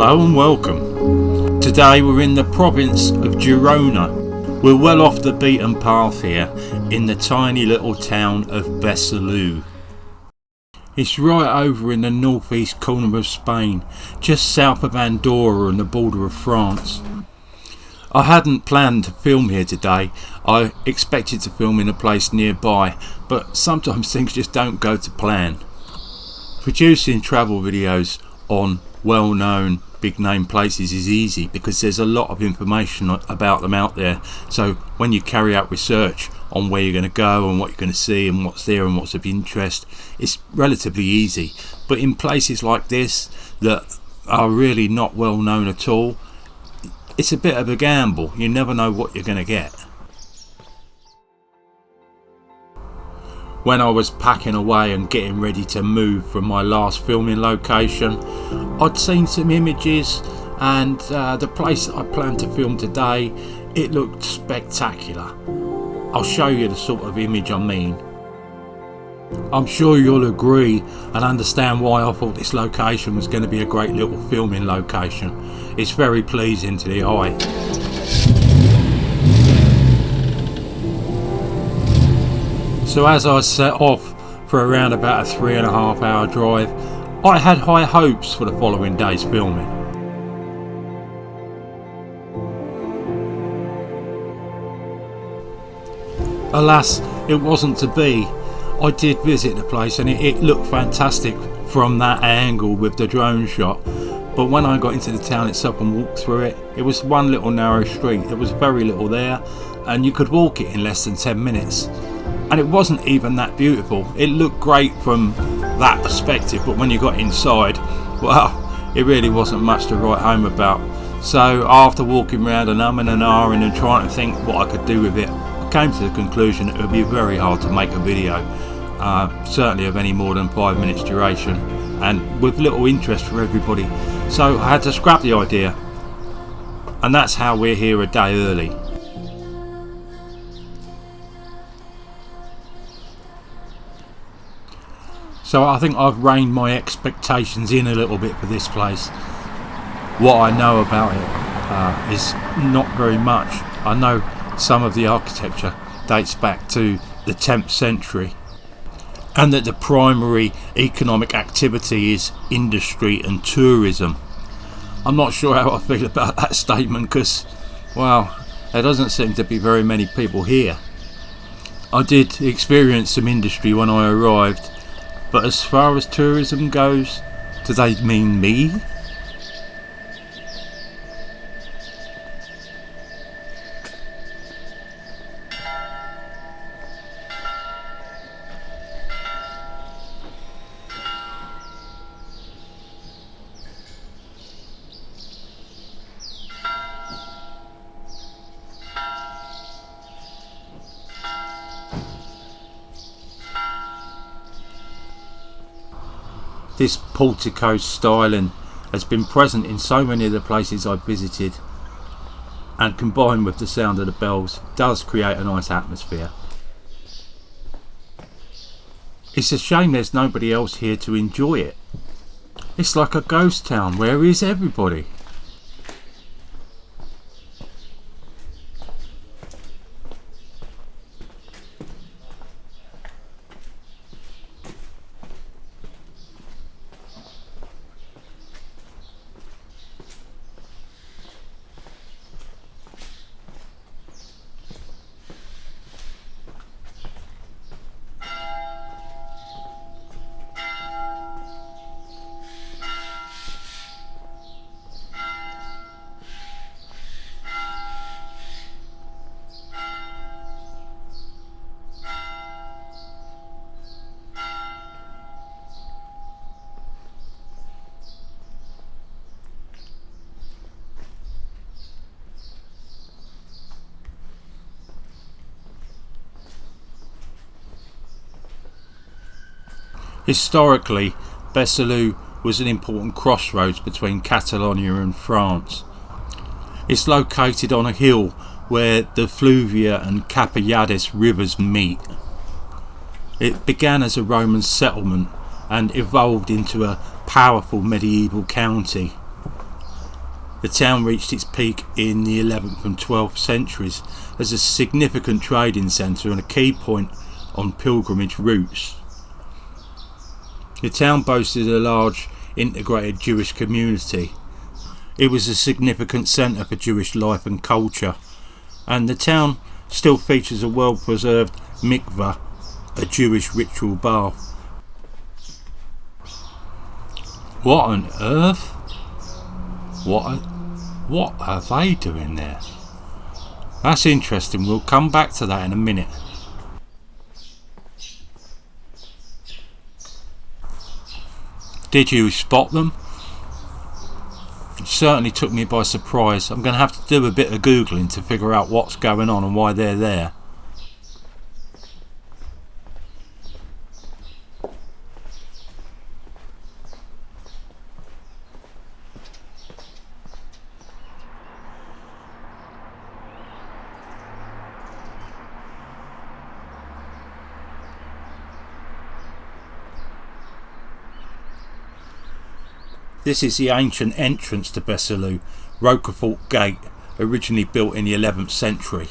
Hello and welcome. Today we're in the province of Girona. We're well off the beaten path here in the tiny little town of Besalu. It's right over in the northeast corner of Spain, just south of Andorra and the border of France. I hadn't planned to film here today. I expected to film in a place nearby, but sometimes things just don't go to plan. Producing travel videos on well-known big name places is easy because there's a lot of information about them out there, so when you carry out research on where you're going to go and what you're going to see and what's there and what's of interest, it's relatively easy. But in places like this that are really not well known at all, it's a bit of a gamble. You never know what you're going to get. When I was packing away and getting ready to move from my last filming location, I'd seen some images, and the place I planned to film today, it looked spectacular. I'll show you the sort of image I mean. I'm sure you'll agree and understand why I thought this location was going to be a great little filming location. It's very pleasing to the eye. So as I set off for around about a 3.5 hour drive, I had high hopes for the following day's filming. Alas, it wasn't to be. I did visit the place and it looked fantastic from that angle with the drone shot, but when I got into the town itself and walked through it, it was one little narrow street. There was very little there and you could walk it in less than 10 minutes. And it wasn't even that beautiful. It looked great from that perspective, but when you got inside, well, it really wasn't much to write home about. So after walking around and umming and ahhing and trying to think what I could do with it, I came to the conclusion it would be very hard to make a video, certainly of any more than 5 minutes duration, and with little interest for everybody. So I had to scrap the idea, and that's how we're here a day early. So I think I've reined my expectations in a little bit for this place. What I know about it is not very much. I know some of the architecture dates back to the 10th century, and that the primary economic activity is industry and tourism. I'm not sure how I feel about that statement because, well, there doesn't seem to be very many people here. I did experience some industry when I arrived, but as far as tourism goes, do they mean me? This portico styling has been present in so many of the places I've visited, and combined with the sound of the bells does create a nice atmosphere. It's a shame there's nobody else here to enjoy it. It's like a ghost town. Where is everybody? Historically, Besalu was an important crossroads between Catalonia and France. It's located on a hill where the Fluvia and Capellades rivers meet. It began as a Roman settlement and evolved into a powerful medieval county. The town reached its peak in the 11th and 12th centuries as a significant trading centre and a key point on pilgrimage routes. The town boasted a large integrated Jewish community. It was a significant centre for Jewish life and culture, and the town still features a well-preserved mikveh, a Jewish ritual bath. What on earth? What are they doing there? That's interesting. We'll come back to that in a minute. Did you spot them? It certainly took me by surprise. I'm going to have to do a bit of Googling to figure out what's going on and why they're there. This is the ancient entrance to Besalu, Roquefort Gate, originally built in the 11th century.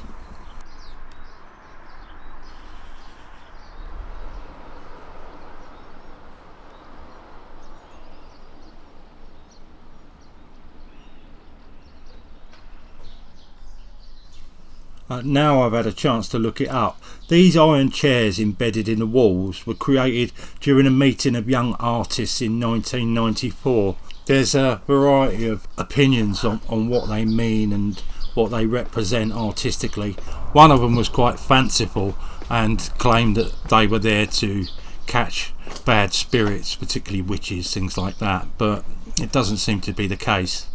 Now I've had a chance to look it up. These iron chairs embedded in the walls were created during a meeting of young artists in 1994. There's a variety of opinions on what they mean and what they represent artistically. One of them was quite fanciful and claimed that they were there to catch bad spirits, particularly witches, things like that, but it doesn't seem to be the case.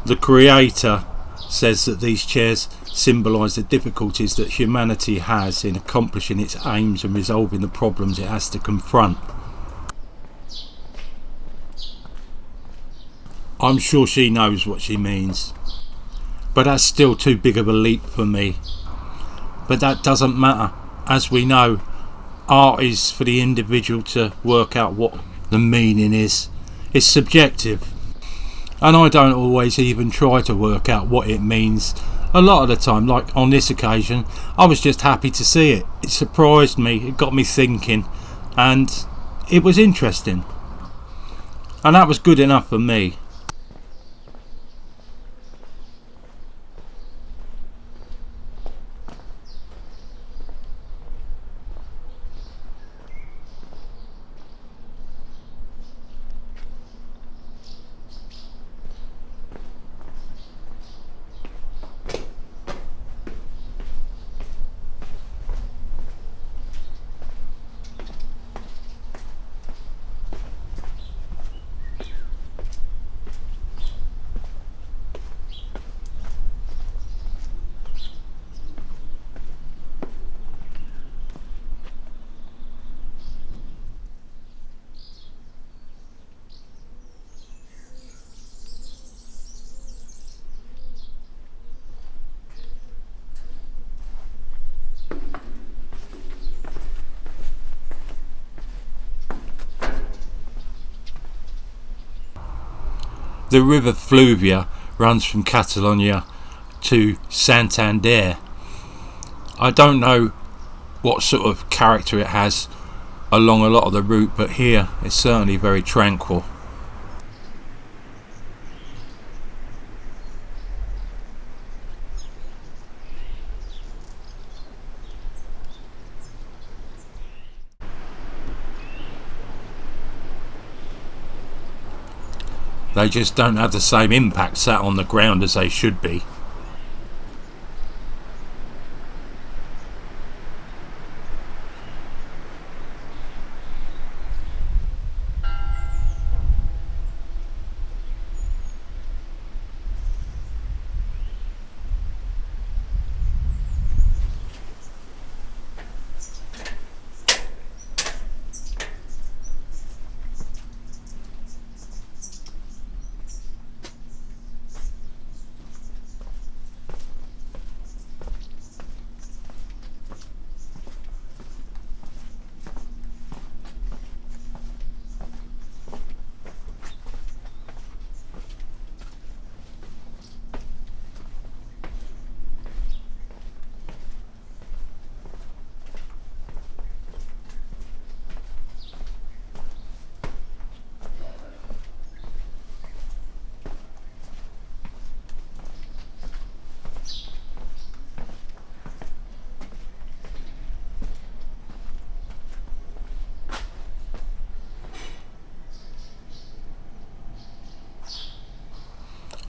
The creator says that these chairs symbolise the difficulties that humanity has in accomplishing its aims and resolving the problems it has to confront. I'm sure she knows what she means, but that's still too big of a leap for me. But that doesn't matter. As we know, art is for the individual to work out what the meaning is. It's subjective, and I don't always even try to work out what it means. A lot of the time, like on this occasion, I was just happy to see it. It surprised me, it got me thinking, and it was interesting. And that was good enough for me. The river Fluvia runs from Catalonia to Santander. I don't know what sort of character it has along a lot of the route, but here it's certainly very tranquil. They just don't have the same impact sat on the ground as they should be.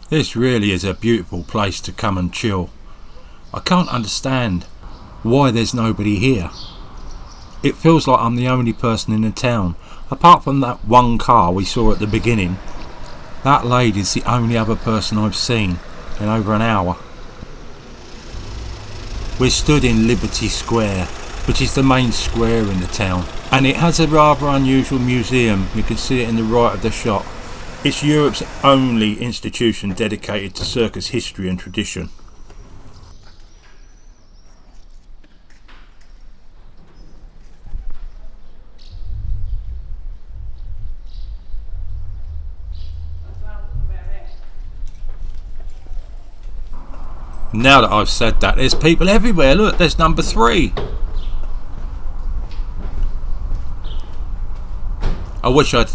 This really is a beautiful place to come and chill. I can't understand why there's nobody here. It feels like I'm the only person in the town. Apart from that one car we saw at the beginning, that lady's the only other person I've seen in over an hour. We're stood in Liberty Square, which is the main square in the town, and it has a rather unusual museum. You can see it in the right of the shot. It's Europe's only institution dedicated to circus history and tradition. Now that I've said that, there's people everywhere. Look, there's number 3. I wish I'd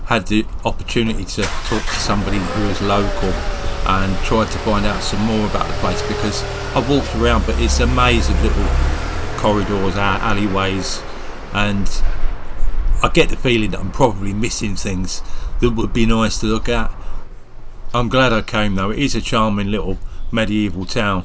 had the opportunity to talk to somebody who was local and tried to find out some more about the place, because I've walked around, but it's a maze of little corridors, alleyways, and I get the feeling that I'm probably missing things that would be nice to look at. I'm glad I came though. It is a charming little medieval town.